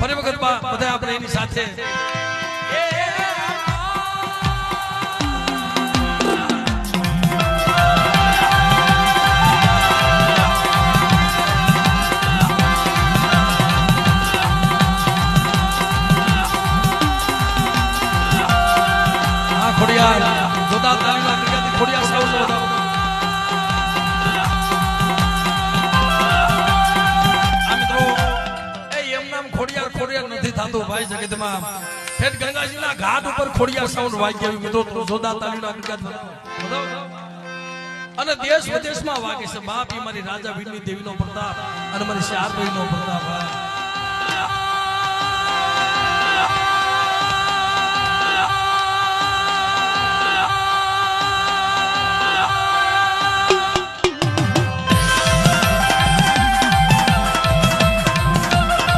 ફરી વખત બધા આપણે એની સાથે ખોડિયાર જોતા તાલીના ક્રિયાથી ખોડિયાર સાઉન્ડ વધાવો આ મિત્રો એ એમ નામ ખોડિયાર ખોડિયાર નથી થાતું ભાઈ જગતમાં ફેટ ગંગાજીના ઘાટ ઉપર ખોડિયાર સાઉન્ડ વાગી આવ્યું મિત્રો જોતા તાલીના ક્રિયાથી વધાવો અને દેશ વિદેશમાં વાગે છે બાપ ઈ મારી રાજા વીરની દેવીનો પ્રતાપ અને મારી શારભાઈનો પ્રતાપ